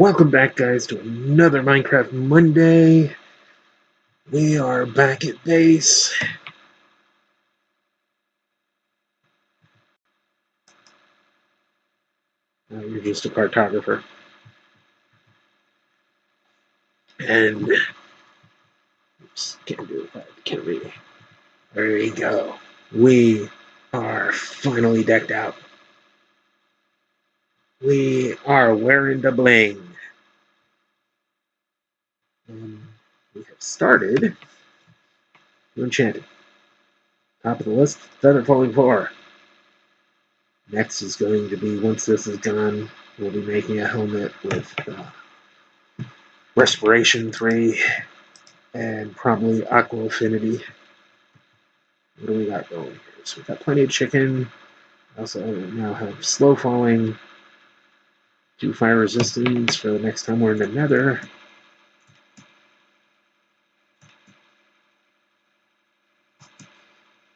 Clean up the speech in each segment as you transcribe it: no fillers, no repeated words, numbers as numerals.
Welcome back, guys, to another Minecraft Monday. We are back at base. You're just a cartographer. And, oops, can't do that, can't read. There we go. We are finally decked out. We are wearing the bling. And we have started to enchanted. Top of the list, feather falling 4. Next is going to be, once this is gone, we'll be making a helmet with Respiration 3 and probably Aqua Affinity. What do we got going here? So we've got plenty of chicken. Also now have slow falling, 2 fire resistance for the next time we're in the nether.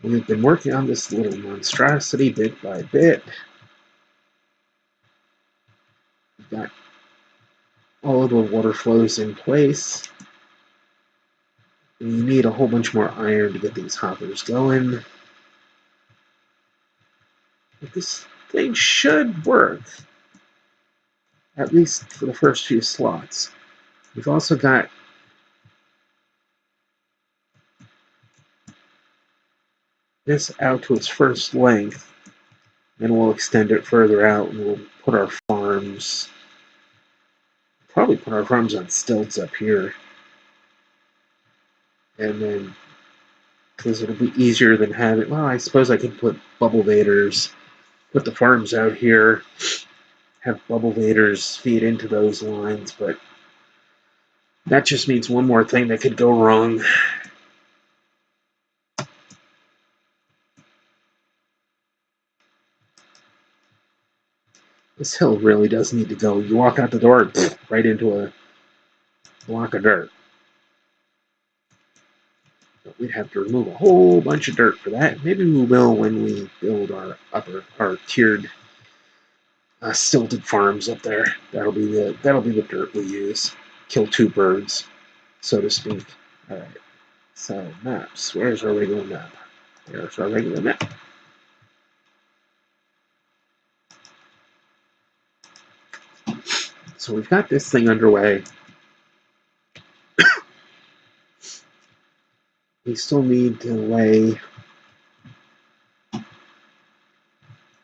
We've been working on this little monstrosity bit by bit. We've got all of the water flows in place. We need a whole bunch more iron to get these hoppers going. But this thing should work, at least for the first few slots. We've also got this out to its first length, then we'll extend it further out and we'll put our farms, probably put our farms on stilts up here. And then, because it'll be easier than having, well, I suppose I could put bubble vaders, put the farms out here, have bubble vaders feed into those lines, but that just means one more thing that could go wrong. This hill really does need to go. You walk out the door, right into a block of dirt. But we'd have to remove a whole bunch of dirt for that. Maybe we will when we build our tiered stilted farms up there. That'll be the dirt we use. Kill 2 birds, so to speak. All right. So maps. Where's our regular map? There's our regular map. So we've got this thing underway. We still need to lay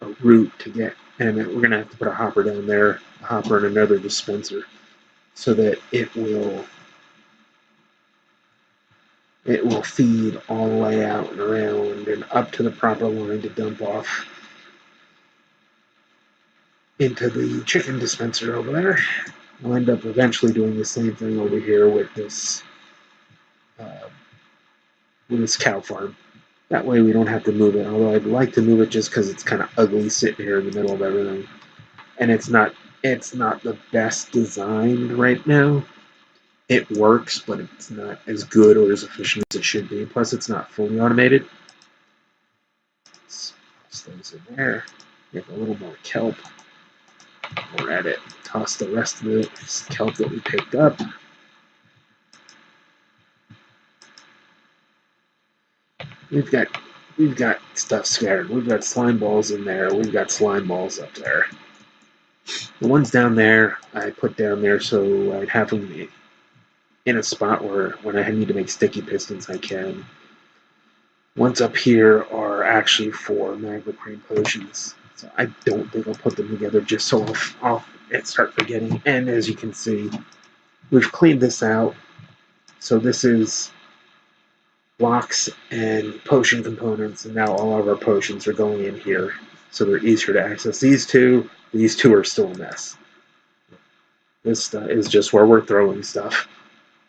a route to get, and we're going to have to put a hopper down there, a hopper and another dispenser, so that it will feed all the way out and around and up to the proper line to dump off into the chicken dispenser over there. We'll end up eventually doing the same thing over here with this cow farm. That way we don't have to move it, although I'd like to move it just because it's kind of ugly sitting here in the middle of everything. And it's not the best designed right now. It works, but it's not as good or as efficient as it should be. Plus, it's not fully automated. Let's toss those in there. Make a little more kelp. We're at it. Toss the rest of the kelp that we picked up. We've got stuff scattered. We've got slime balls in there. We've got slime balls up there. The ones down there I put down there so I'd have them in a spot where when I need to make sticky pistons I can. Ones up here are actually for magma cream potions. So I don't think I'll put them together just so I'll start forgetting. And as you can see, we've cleaned this out. So this is blocks and potion components, and now all of our potions are going in here. So they're easier to access. These two are still a mess. This is just where we're throwing stuff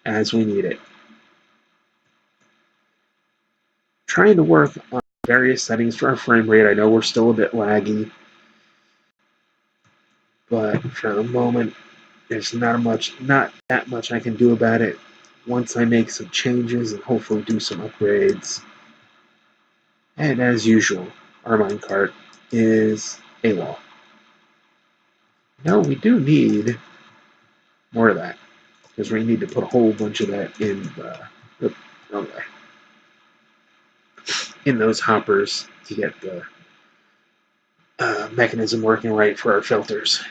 as we need it. Trying to work on various settings for our frame rate. I know we're still a bit laggy, but for the moment, there's not that much I can do about it. Once I make some changes and hopefully do some upgrades. And as usual, our minecart is AWOL. No, we do need More of that. Because we need to put a whole bunch of that in okay, in those hoppers to get the mechanism working right for our filters.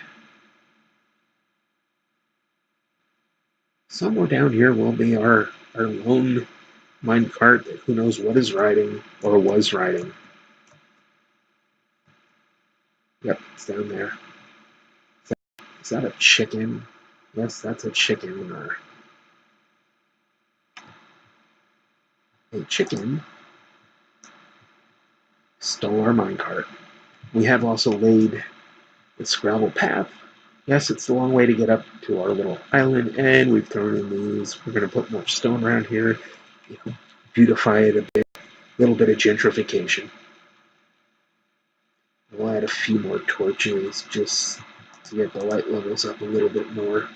Somewhere down here will be our lone minecart that who knows what is riding or was riding. Yep, it's down there. Is that a chicken? Yes, that's a chicken. Or a chicken stole our minecart. We have also laid this gravel path. Yes, it's the long way to get up to our little island, and we've thrown in these. We're going to put more stone around here, beautify it a bit, a little bit of gentrification. We'll add a few more torches just to get the light levels up a little bit more,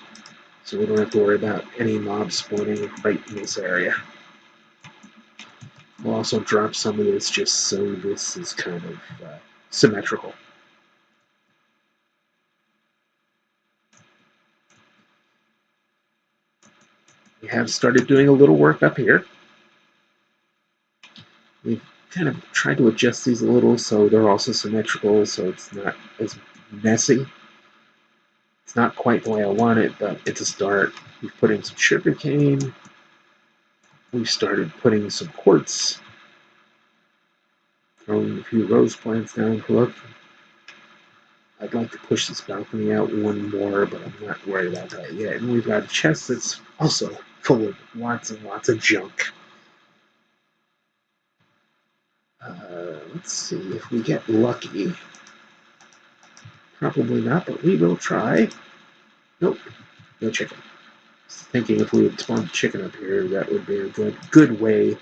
so we don't have to worry about any mobs spawning right in this area. We'll also drop some of this just so this is kind of symmetrical. We have started doing a little work up here. We've kind of tried to adjust these a little so they're also symmetrical, so it's not as messy. It's not quite the way I want it, but it's a start. We've put in some sugar cane. We've started putting some quartz. Throwing a few rose plants down. Look, I'd like to push this balcony out one more, but I'm not worried about that yet. And we've got a chest that's also full of lots and lots of junk. Let's see if we get lucky. Probably not, but we will try. Nope, no chicken. Thinking if we would spawn a chicken up here, that would be a good way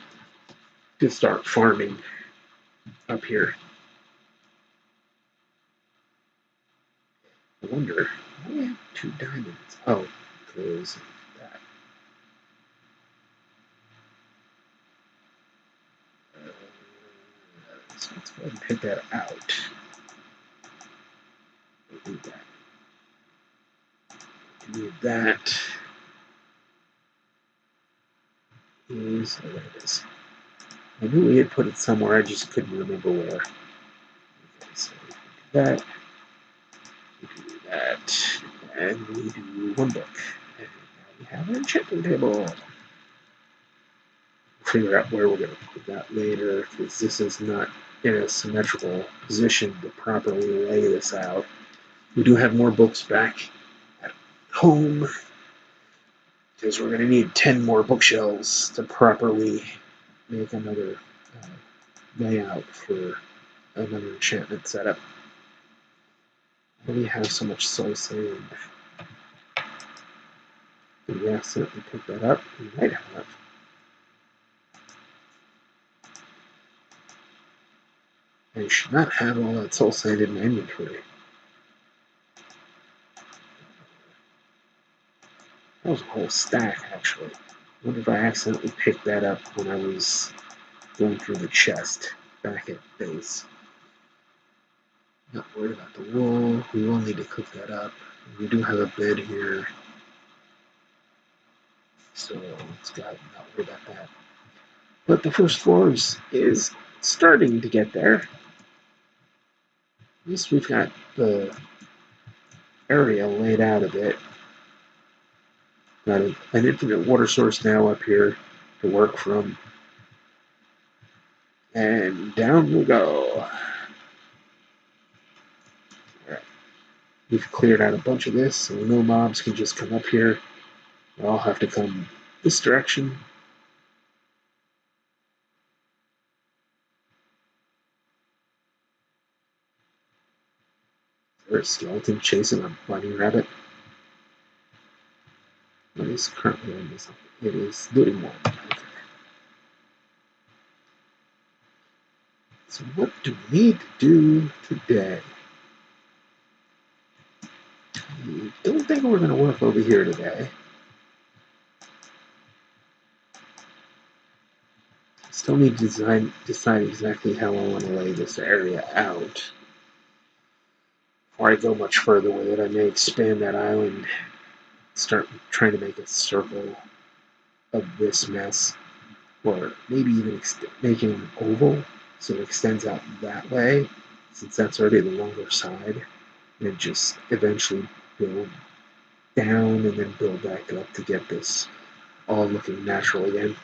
to start farming up here. I wonder, why do we have 2 diamonds? Oh, because of that. So let's go ahead and pick that out. We'll do that. Do that. Is, oh, there it is. I knew we had put it somewhere, I just couldn't remember where. Okay, so we do that. We do that. And we do 1 book. And now we have an enchanting table. Figure out where we're going to put that later, because this is not in a symmetrical position to properly lay this out. We do have more books back at home, because we're going to need 10 more bookshelves to properly make another layout for another enchantment setup. Why do we have so much soul sand? Did we accidentally pick that up? We might have. I should not have all that soul sand in my inventory. That was a whole stack, actually. I wonder if I accidentally picked that up when I was going through the chest back at base. Not worried about the wool. We will need to cook that up. We do have a bed here, so let's go ahead and not worry about that. But the first floor is starting to get there. At least we've got the area laid out a bit. Got an infinite water source now up here to work from. And down we go. Alright. We've cleared out a bunch of this, so no mobs can just come up here. They all have to come this direction. Is there a skeleton chasing a bunny rabbit? What is currently on this? It is looting one. Okay. So what do we need to do today? I don't think we're going to work over here today. Still need to decide exactly how I want to lay this area out. Before I go much further with it, I may expand that island start trying to make a circle of this mess, or maybe even making an oval so it extends out that way, since that's already the longer side, and just eventually build down and then build back up to get this all looking natural again.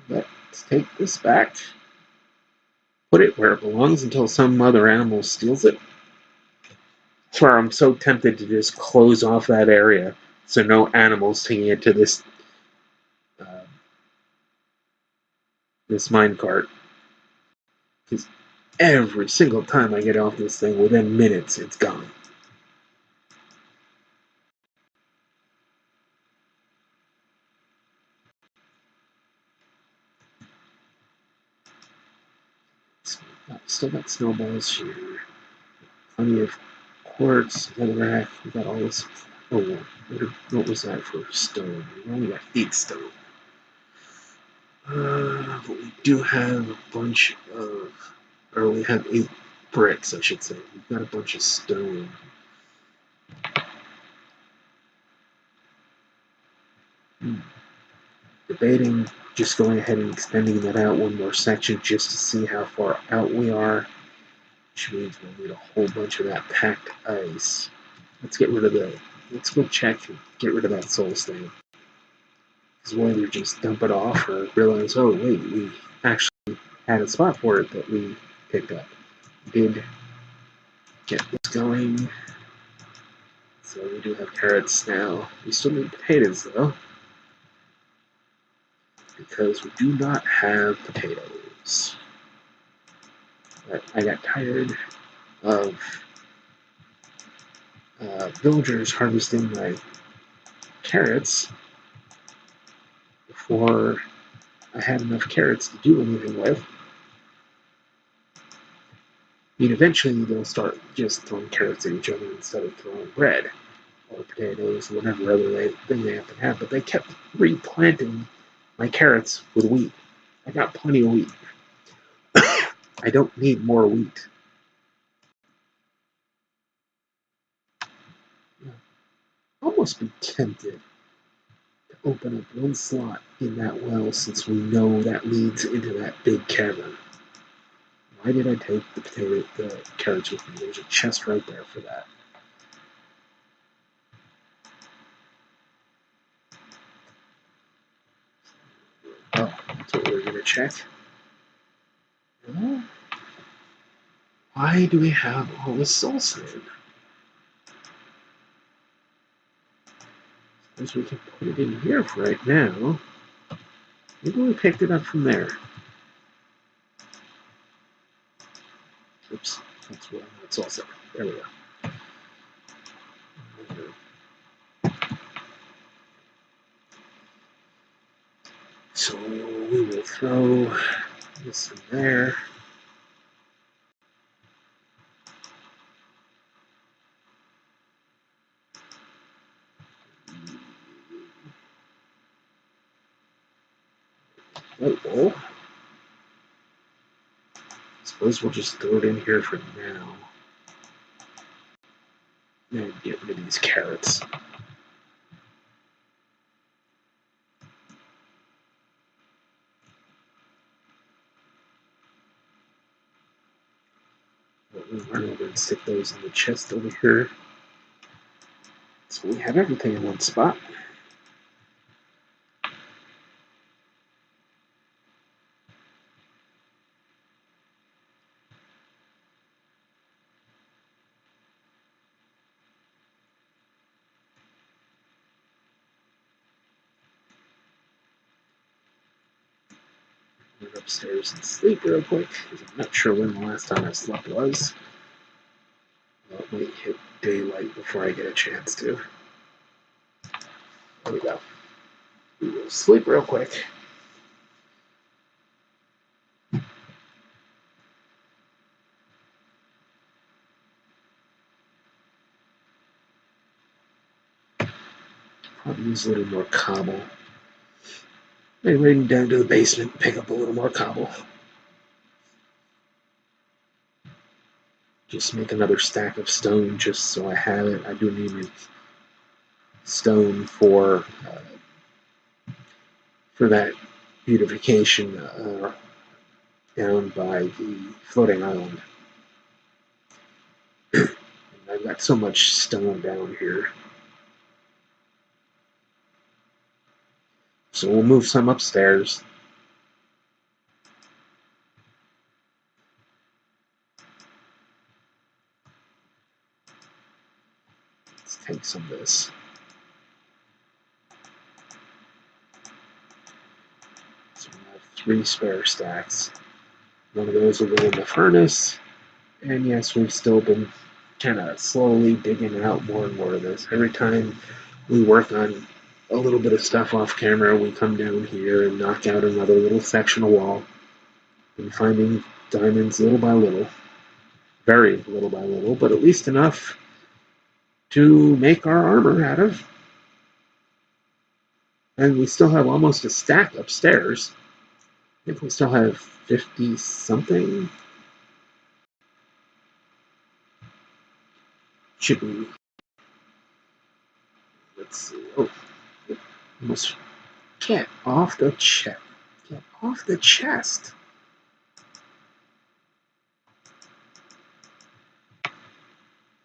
Let's take this back, put it where it belongs until some other animal steals it. That's where I'm so tempted to just close off that area so no animals taking it to uh, this minecart. Because every single time I get off this thing, within minutes, it's gone. Still got snowballs here. Plenty of quartz, netherrack. We got all this. Oh, what was that for stone? We only got 8 stone. But we do have a bunch of, or we have 8 bricks, I should say. We've got a bunch of stone. Debating just going ahead and extending that out one more section just to see how far out we are, which means we'll need a whole bunch of that packed ice. Let's go check and get rid of that soul stain. Because we'll either just dump it off or realize, oh wait, we actually had a spot for it that we picked up. We did get this going. So we do have carrots now. We still need potatoes though, because we do not have potatoes. But I got tired of villagers harvesting my carrots before I had enough carrots to do anything with. I mean, eventually they'll start just throwing carrots at each other instead of throwing bread or potatoes or whatever other thing they happen to have. But they kept replanting my carrots with wheat. I got plenty of wheat. I don't need more wheat. Almost be tempted to open up one slot in that well since we know that leads into that big cavern. Why did I take the carrots with me? There's a chest right there for that. Oh, that's what we're gonna check. Oh, why do we have all this soul sand? Suppose we can put it in here for right now. Maybe we picked it up from there. Oops, that's what it's also. There we go. So we will throw this in there. Oh, suppose we'll just throw it in here for now. And get rid of these carrots. We'll run over and stick those in the chest over here. So we have everything in one spot. Run upstairs and sleep real quick, because I'm not sure when the last time I slept was. Well, it might hit daylight before I get a chance to. There we go. We will sleep real quick. Probably use a little more cobble. Maybe right down to the basement, pick up a little more cobble. Just make another stack of stone just so I have it. I do need stone for that beautification down by the floating island. I've got so much stone down here. So we'll move some upstairs. Let's take some of this. So we have 3 spare stacks. One of those will go in the furnace. And yes, we've still been kind of slowly digging out more and more of this. Every time we work on a little bit of stuff off camera, we come down here and knock out another little section of wall. And finding diamonds little by little. Very little by little, but at least enough to make our armor out of. And we still have almost a stack upstairs. I think we still have 50 something. Should be. Let's see. Oh, almost. Get off the chest. Get off the chest.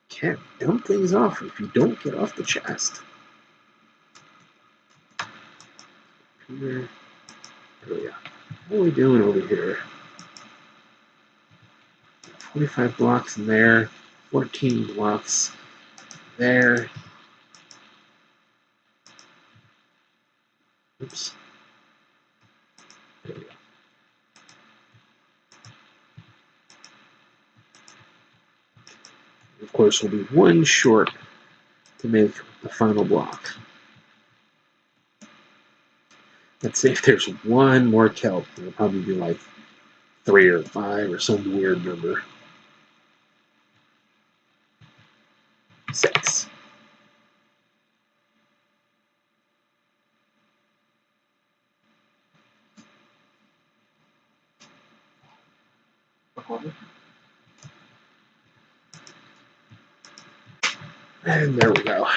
Can't dump things off if you don't get off the chest. Here. There we go. What are we doing over here? 45 blocks in there. 14 blocks there. Oops. There we go. Of course, we'll be 1 short to make the final block. Let's see if there's 1 more kelp. It'll probably be like 3 or 5 or some weird number. 6. And there we go.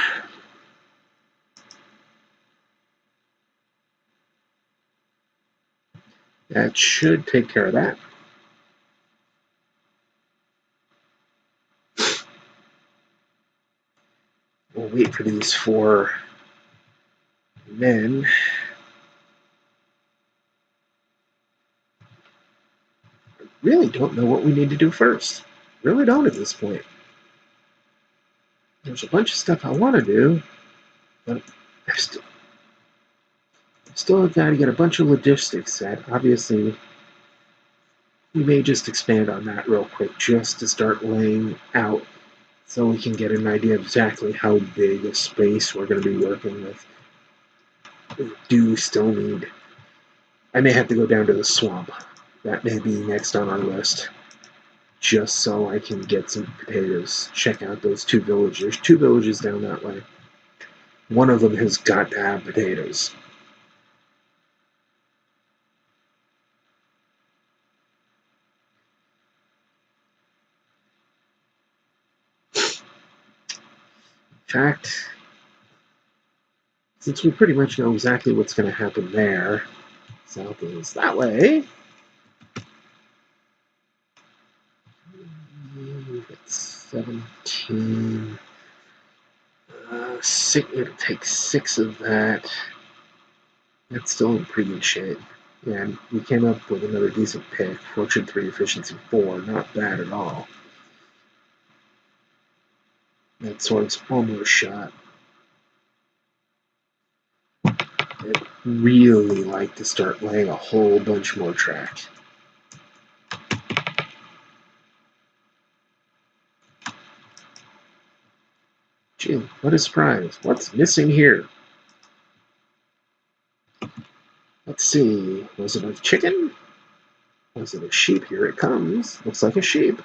That should take care of that. We'll wait for these 4 men. I really don't know what we need to do first. Really don't at this point. There's a bunch of stuff I want to do, but I still got to get a bunch of logistics set. Obviously, we may just expand on that real quick just to start laying out so we can get an idea of exactly how big a space we're going to be working with. Do we still need... I may have to go down to the swamp. That may be next on our list. Just so I can get some potatoes. Check out those 2 villages. There's 2 villages down that way. One of them has got to have potatoes. In fact, since we pretty much know exactly what's going to happen there, south is that way. It's 17. It'll take 6 of that. That's still in pretty good shape. And we came up with another decent pick. Fortune 3, efficiency 4. Not bad at all. That sword's almost shot. I'd really like to start laying a whole bunch more track. Gee, what a surprise. What's missing here? Let's see. Was it a chicken? Was it a sheep? Here it comes. Looks like a sheep.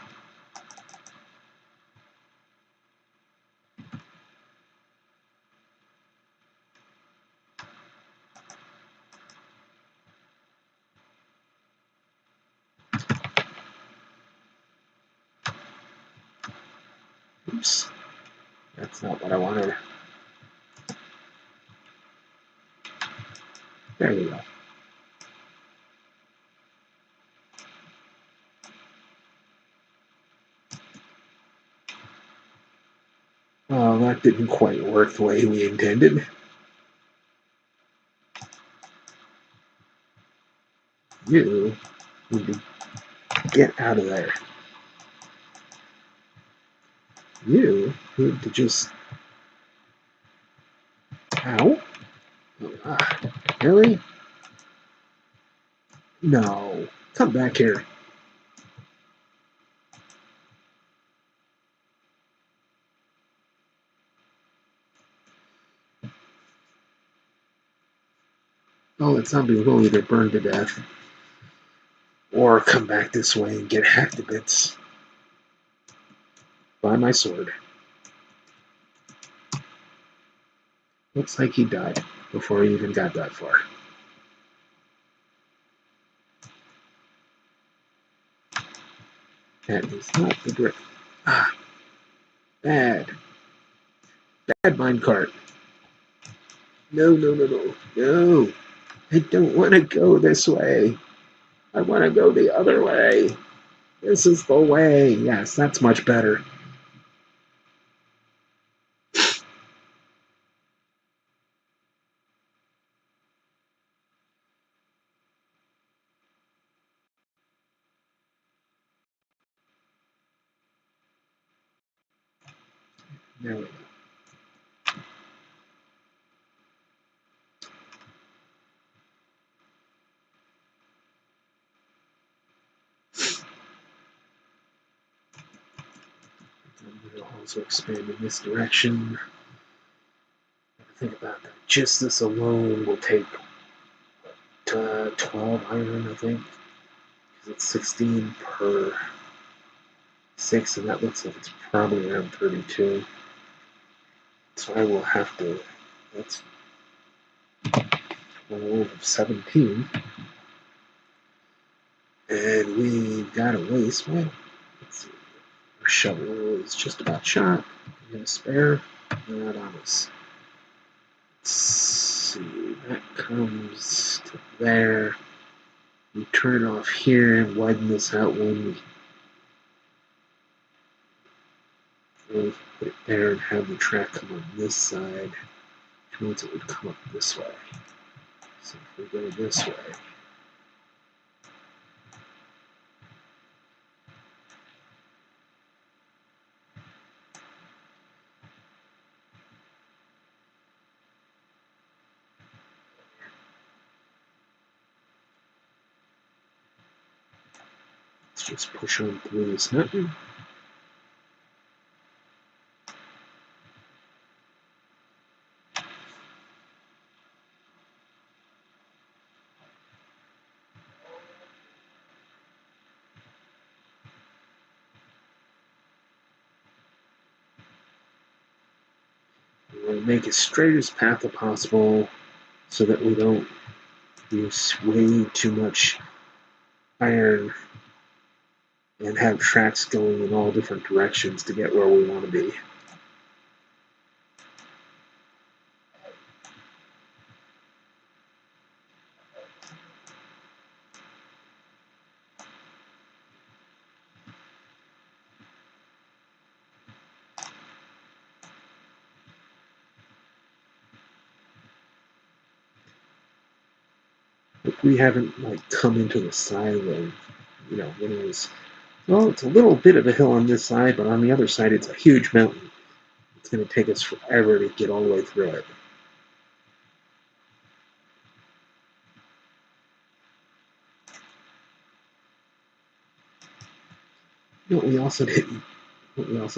Oops. That's not what I wanted. There we go. Oh, that didn't quite work the way we intended. You need to get out of there. You need to just... Ow? Really? No. Come back here. Oh, that zombie will either burn to death or come back this way and get hacked to bits by my sword. Looks like he died before he even got that far. That is not the direct... Ah, bad. Bad minecart. No, no, no, no. No. I don't want to go this way. I want to go the other way. This is the way. Yes, that's much better. There we go. I'm going to also expand in this direction. Think about that. Just this alone will take 12 iron, I think. Because it's 16 per 6, and that looks like it's probably around 32. So I will have to... That's a load of 17. And we've got a waste. Well, let's see. Our shovel is just about shot. We got a spare. Not on us. Let's see. That comes to there. We turn it off here and widen this out when we put it there and have the track come on this side, which means it would come up this way. So if we go this way, let's just push on through this mountain. We'll make as straight as path as possible so that we don't use way too much iron and have tracks going in all different directions to get where we want to be. But we haven't come into the side of the, when it was, well, it's a little bit of a hill on this side, but on the other side it's a huge mountain. It's going to take us forever to get all the way through it. What we also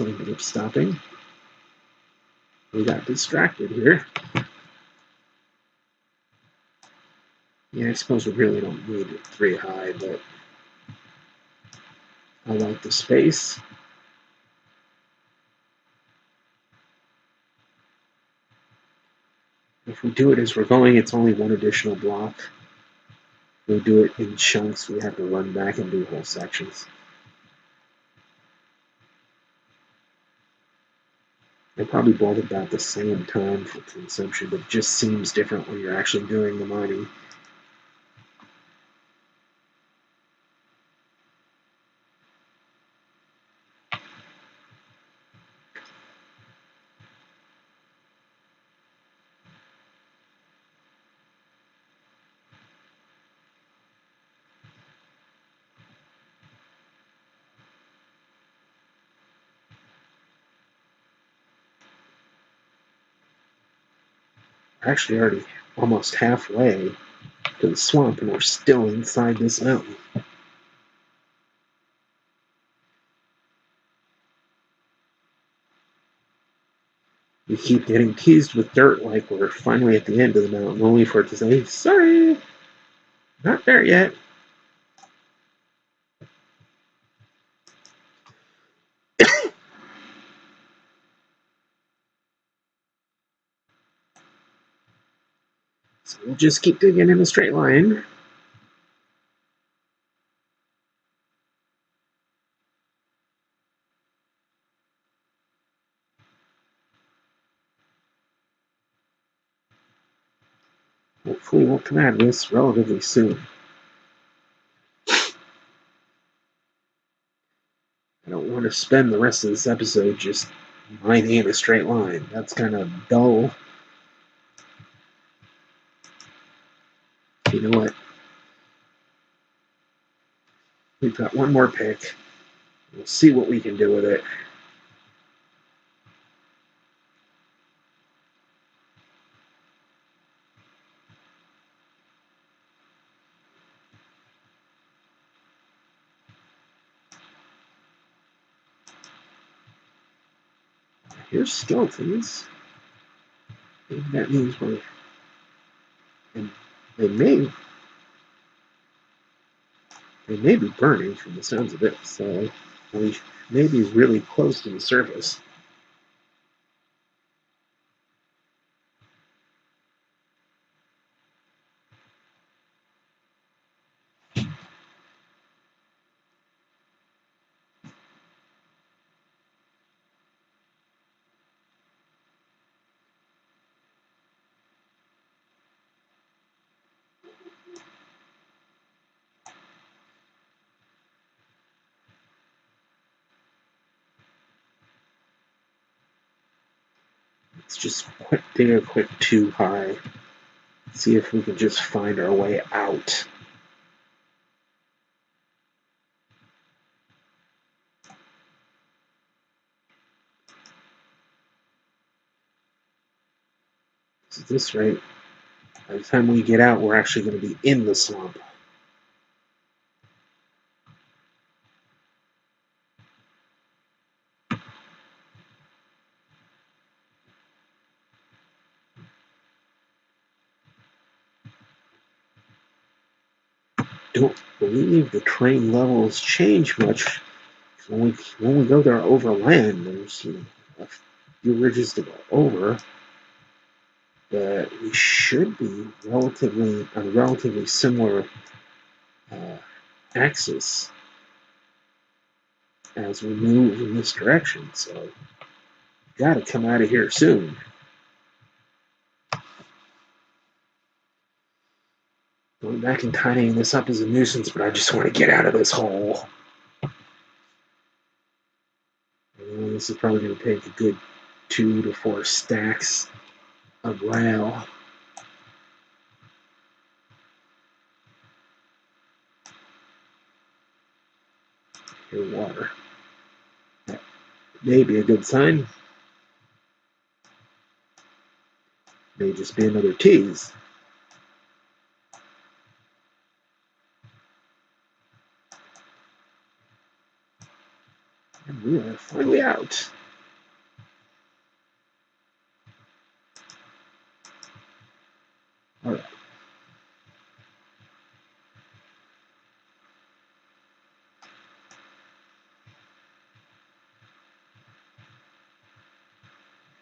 ended up stopping. We got distracted here. Yeah, I suppose we really don't need it 3 high, but I like the space. If we do it as we're going, it's only one additional block. If we do it in chunks, we have to run back and do whole sections. They're probably both about the same time for consumption, but it just seems different when you're actually doing the mining. We're actually already almost halfway to the swamp, and we're still inside this mountain. We keep getting teased with dirt like we're finally at the end of the mountain, only for it to say, sorry, not there yet. So we'll just keep digging in a straight line. Hopefully we'll come out of this relatively soon. I don't want to spend the rest of this episode just mining in a straight line. That's kind of dull. You know what? We've got one more pick. We'll see what we can do with it. Here's skeletons. Maybe that means we're... And they may be burning from the sounds of it, so we may be really close to the surface. Let's just dig a quick too high. See if we can just find our way out. So at this rate, by the time we get out, we're actually going to be in the swamp. Don't believe the terrain levels change much. When we go there overland, there's a few ridges to go over, but we should be relatively on a relatively similar axis as we move in this direction. So, we've got to come out of here soon. Going back and tidying this up is a nuisance, but I just want to get out of this hole. This is probably going to take a good 2 to 4 stacks of rail. Here, water. That may be a good sign. May just be another tease. And we are finally out. All right.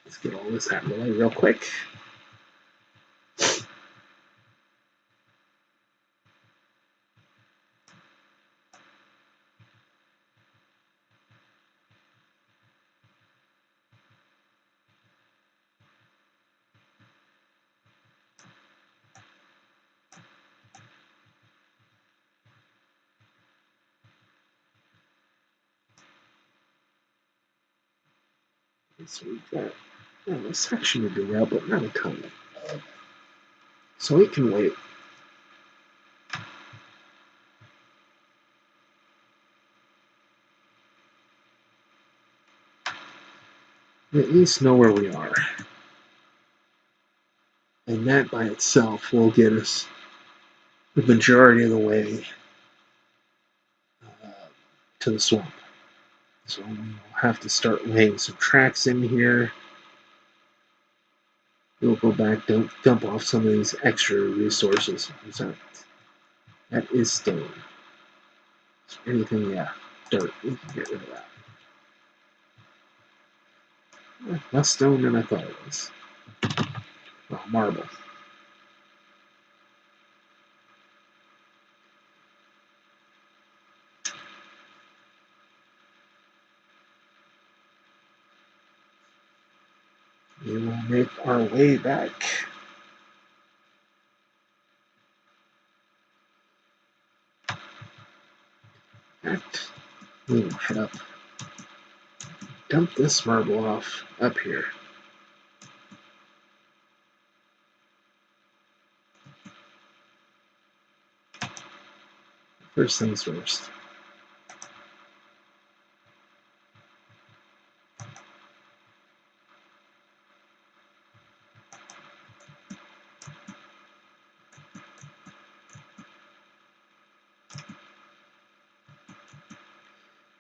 Let's get all this out of the way real quick. So we've got a section to dig out, but not a ton. So we can wait. We at least know where we are. And that by itself will get us the majority of the way to the swamp. So we'll have to start laying some tracks in here. We'll go back, don't dump off some of these extra resources. That is stone. Is there anything, yeah, dirt. We can get rid of that. Less stone than I thought it was. Well, marble. We will make our way back. We will head up. Dump this marble off up here. First things first.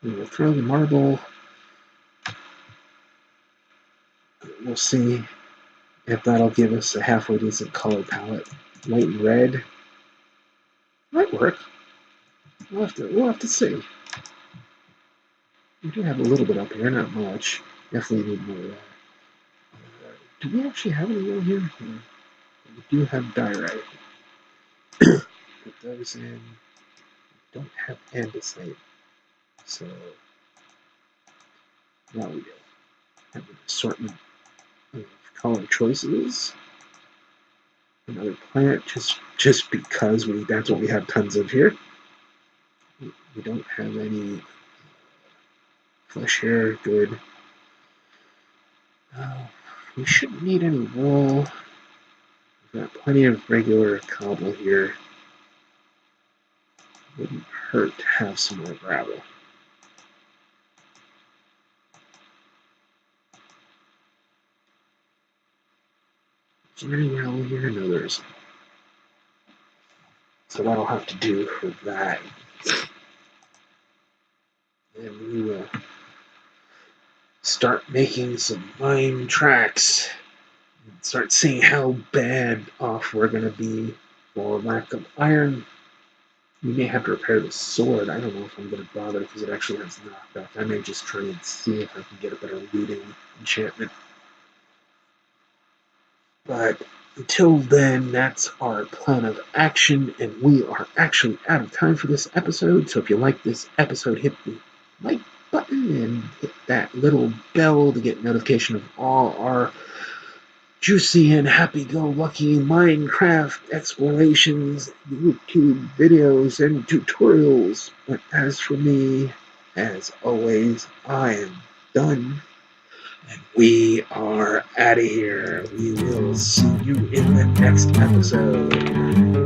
We will throw the marble. We'll see if that'll give us a halfway decent color palette. White and red might work. We'll have to see. We do have a little bit up here, not much. Definitely need more of that. Do we actually have any more here? Yeah. We do have diorite. Put those in. Don't have andesite. So now we go. Have an assortment of color choices. Another plant, just because that's what we have tons of here. We don't have any flesh here. Good. We shouldn't need any wool. We've got plenty of regular cobble here. Wouldn't hurt to have some more gravel. Is there any gravel here? No, there isn't. So that'll have to do for that. And we will start making some mine tracks and start seeing how bad off we're going to be for lack of iron. We may have to repair the sword. I don't know if I'm going to bother because it actually has knockback. I may just try and see if I can get a better looting enchantment. But until then, that's our plan of action, and we are actually out of time for this episode. So if you like this episode, hit the like button and hit that little bell to get notification of all our juicy and happy-go-lucky Minecraft explorations, YouTube videos, and tutorials. But as for me, as always, I am done. And we are out of here. We will see you in the next episode.